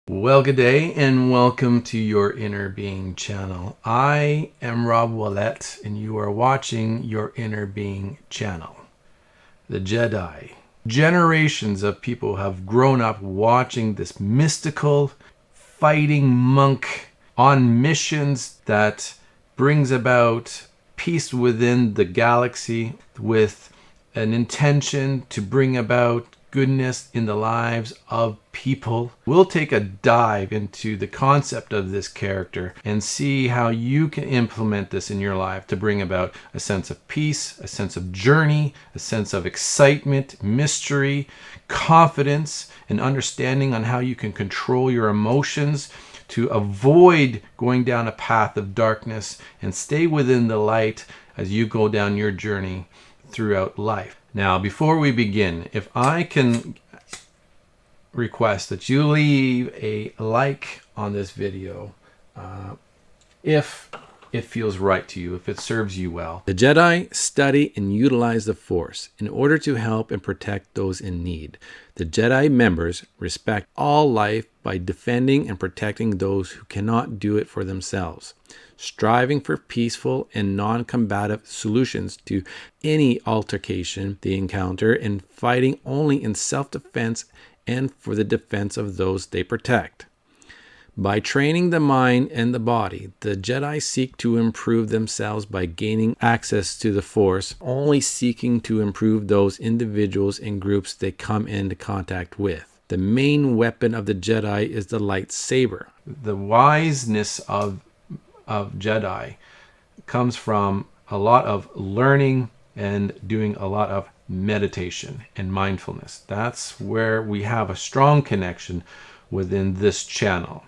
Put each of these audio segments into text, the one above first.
Well, good day and welcome to your Inner Being channel. I am Rob Willett and you are watching your Inner Being channel. The Jedi. Generations of people have grown up watching this mystical fighting monk on missions that brings about peace within the galaxy with an intention to bring about goodness in the lives of people. We'll take a dive into the concept of this character and see how you can implement this in your life to bring about a sense of peace, a sense of journey, a sense of excitement, mystery, confidence, and understanding on how you can control your emotions to avoid going down a path of darkness and stay within the light as you go down your journey throughout life. Now, before we begin, if I can request that you leave a like on this video, if it feels right to you, if it serves you well. The Jedi study and utilize the Force in order to help and protect those in need. The Jedi members respect all life by defending and protecting those who cannot do it for themselves, striving for peaceful and non-combative solutions to any altercation they encounter, and fighting only in self-defense and for the defense of those they protect. By training the mind and the body, the Jedi seek to improve themselves by gaining access to the Force, only seeking to improve those individuals and groups they come into contact with. The main weapon of the Jedi is the lightsaber. The wiseness of Jedi comes from a lot of learning and doing a lot of meditation and mindfulness. That's where we have a strong connection within this channel.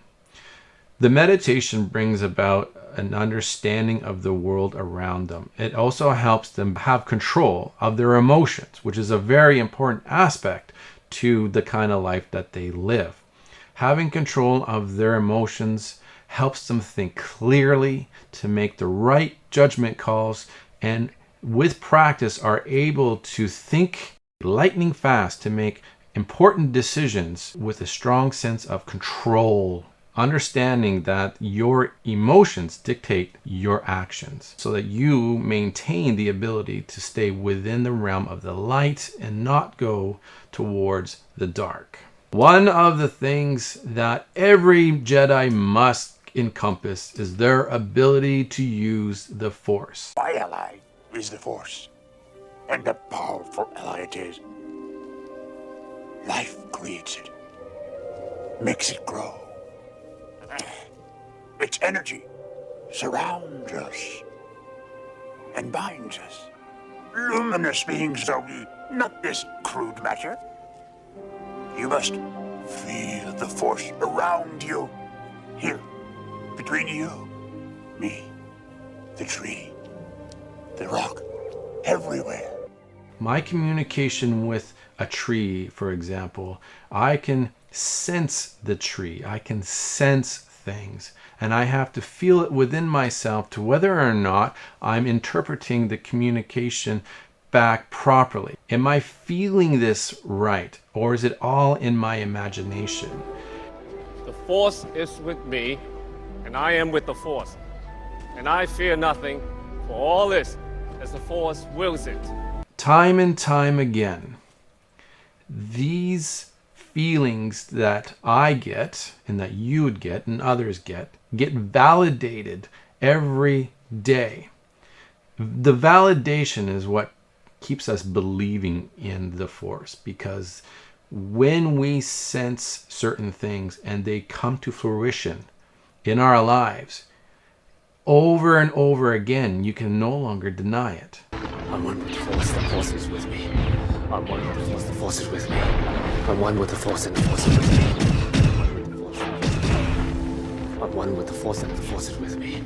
The meditation brings about an understanding of the world around them. It also helps them have control of their emotions, which is a very important aspect to the kind of life that they live. Having control of their emotions helps them think clearly, to make the right judgment calls, and with practice are able to think lightning fast to make important decisions with a strong sense of control. Understanding that your emotions dictate your actions so that you maintain the ability to stay within the realm of the light and not go towards the dark. One of the things that every Jedi must encompass is their ability to use the Force. My ally is the Force, and a powerful ally it is. Life creates it, makes it grow. Its energy surrounds us and binds us. Luminous beings are we, not this crude matter. You must feel the Force around you, here, between you, me, the tree, the rock, everywhere. My communication with a tree, for example, I can sense the tree. I can sense things, and I have to feel it within myself to whether or not I'm interpreting the communication back properly. Am I feeling this right, or is it all in my imagination? The Force is with me, and I am with the Force, and I fear nothing, for all is as the Force wills it. Time and time again, these feelings that I get and that you would get and others get validated every day. The validation is what keeps us believing in the Force, because when we sense certain things and they come to fruition in our lives over and over again, you can no longer deny it. I'm one with the Force is with me. I'm one with the Force is with me. I'm one with the Force and the Force is with me. I'm one with the Force and the Force is with me.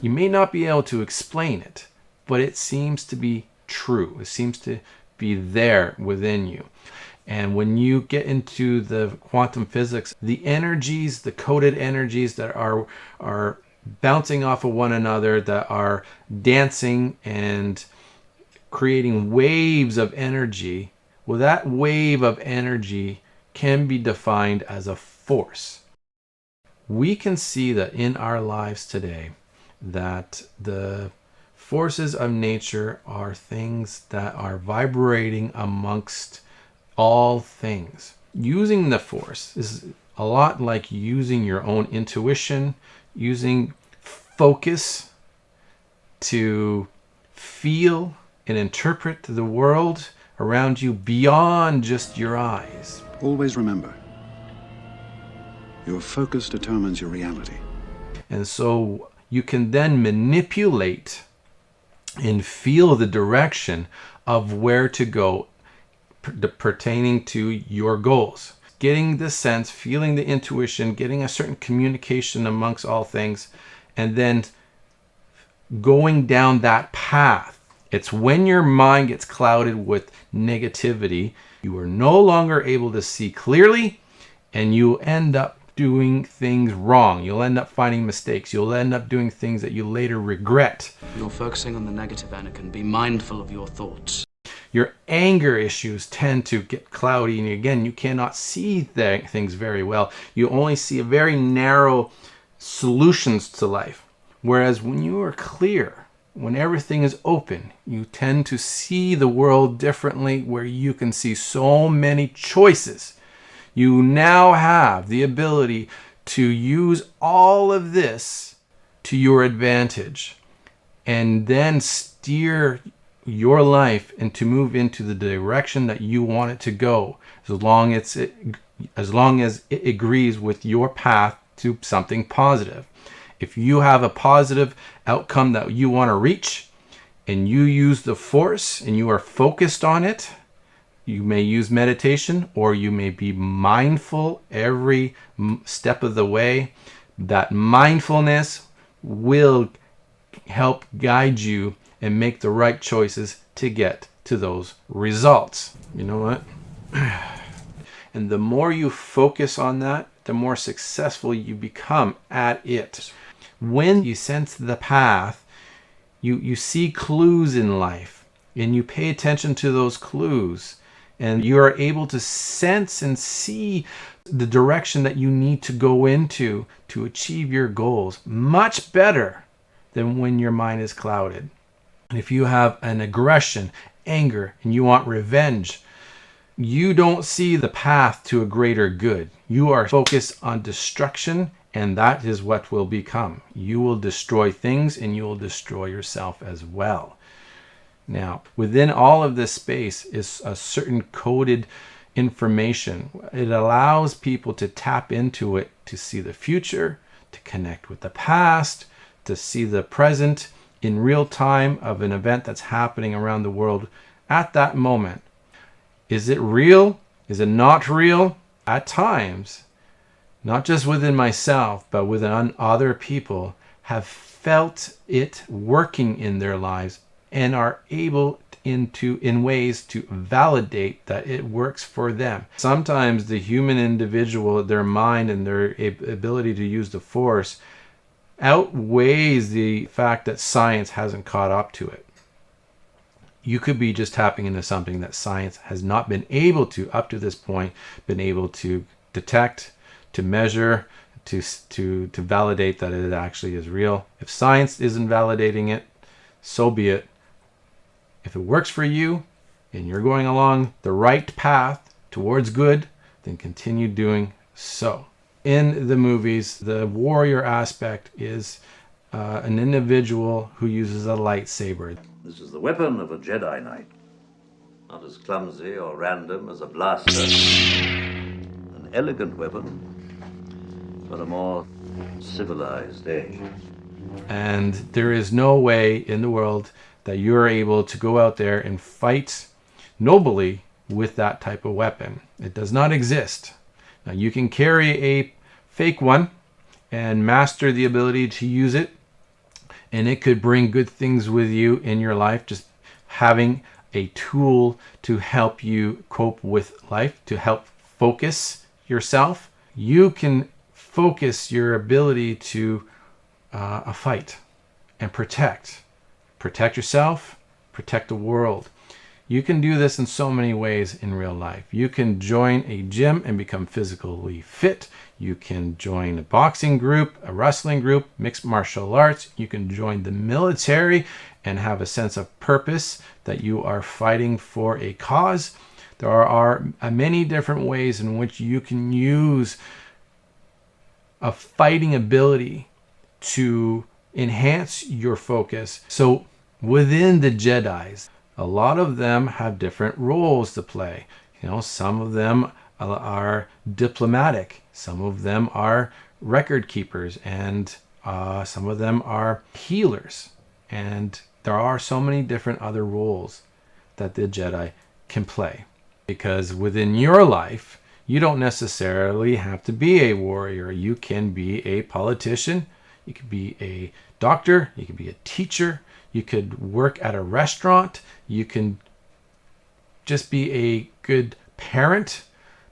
You may not be able to explain it, but it seems to be true. It seems to be there within you. And when you get into the quantum physics, the energies, the coded energies that are bouncing off of one another, that are dancing and creating waves of energy, well, that wave of energy can be defined as a force. we can see that in our lives today that the forces of nature are things that are vibrating amongst all things. Using the force is a lot like using your own intuition, using focus to feel and interpret the world around you beyond just your eyes. Always remember, your focus determines your reality. And so you can then manipulate and feel the direction of where to go pertaining to your goals. Getting the sense, feeling the intuition, getting a certain communication amongst all things, and then going down that path. It's when your mind gets clouded with negativity, you are no longer able to see clearly, and you end up doing things wrong. You'll end up finding mistakes. You'll end up doing things that you later regret. You're focusing on the negative, Anakin. Be mindful of your thoughts. Your anger issues tend to get cloudy, and again, you cannot see things very well. You only see a very narrow solutions to life. Whereas when you are clear, when everything is open, you tend to see the world differently, where you can see so many choices. You now have the ability to use all of this to your advantage and then steer your life and to move into the direction that you want it to go, as long as it agrees with your path to something positive. If you have a positive outcome that you want to reach and you use the force and you are focused on it, you may use meditation, or you may be mindful every step of the way. That mindfulness will help guide you and make the right choices to get to those results. You know what? And the more you focus on that, the more successful you become at it. When you sense the path, you see clues in life, and you pay attention to those clues, and you are able to sense and see the direction that you need to go into to achieve your goals much better than when your mind is clouded. And if you have an aggression, anger, and you want revenge, you don't see the path to a greater good. You are focused on destruction, and that is what will become. You will destroy things, and you will destroy yourself as well. Now, within all of this space is a certain coded information. It allows people to tap into it to see the future, to connect with the past, to see the present in real time of an event that's happening around the world at that moment. Is it real? Is it not real? At times, not just within myself, but within other people, have felt it working in their lives and are able in ways to validate that it works for them. Sometimes the human individual, their mind and their ability to use the force outweighs the fact that science hasn't caught up to it. You could be just tapping into something that science has not been able to, up to this point, been able to detect, to measure, to validate that it actually is real. If science isn't validating it, so be it. If it works for you and you're going along the right path towards good, then continue doing so. In the movies, the warrior aspect is an individual who uses a lightsaber. This is the weapon of a Jedi Knight. Not as clumsy or random as a blaster. An elegant weapon for a more civilized age. And there is no way in the world that you're able to go out there and fight nobly with that type of weapon. It does not exist. Now, you can carry a fake one and master the ability to use it, and it could bring good things with you in your life, just having a tool to help you cope with life, to help focus yourself. You can focus your ability to fight and protect yourself, protect the world. You can do this in so many ways in real life. You can join a gym and become physically fit. You can join a boxing group, a wrestling group, mixed martial arts. You can join the military and have a sense of purpose that you are fighting for a cause. There are many different ways in which you can use a fighting ability to enhance your focus. So within the Jedis, a lot of them have different roles to play. Some of them are diplomatic, some of them are record keepers, and some of them are healers. And there are so many different other roles that the Jedi can play. Because within your life, you don't necessarily have to be a warrior. You can be a politician, you could be a doctor, you could be a teacher, you could work at a restaurant, you can just be a good parent.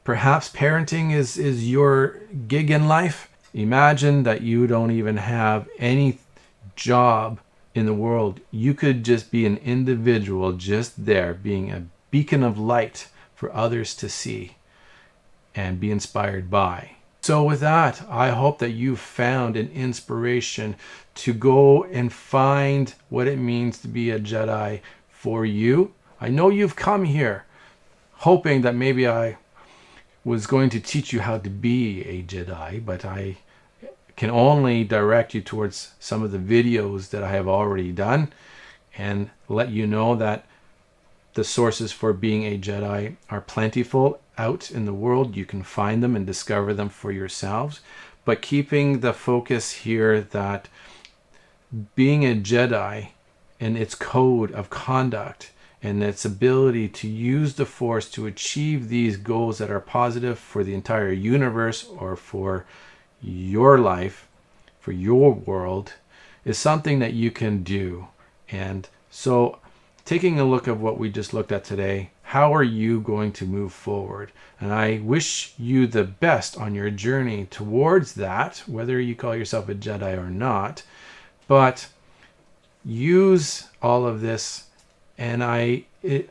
Perhaps parenting is your gig in life. Imagine that you don't even have any job in the world. You could just be an individual just there, being a beacon of light for others to see and be inspired by. So with that, I hope that you found an inspiration to go and find what it means to be a Jedi for you. I know you've come here hoping that maybe I was going to teach you how to be a Jedi, but I can only direct you towards some of the videos that I have already done and let you know that the sources for being a Jedi are plentiful out in the world. You can find them and discover them for yourselves. But keeping the focus here that being a Jedi and its code of conduct and its ability to use the Force to achieve these goals that are positive for the entire universe or for your life, for your world, is something that you can do. And so taking a look at what we just looked at today, how are you going to move forward? And I wish you the best on your journey towards that, whether you call yourself a Jedi or not. But use all of this, and I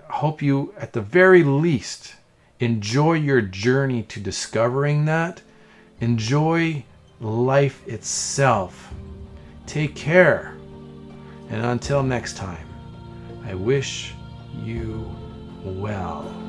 hope you, at the very least, enjoy your journey to discovering that. Enjoy life itself. Take care. And until next time, I wish you well.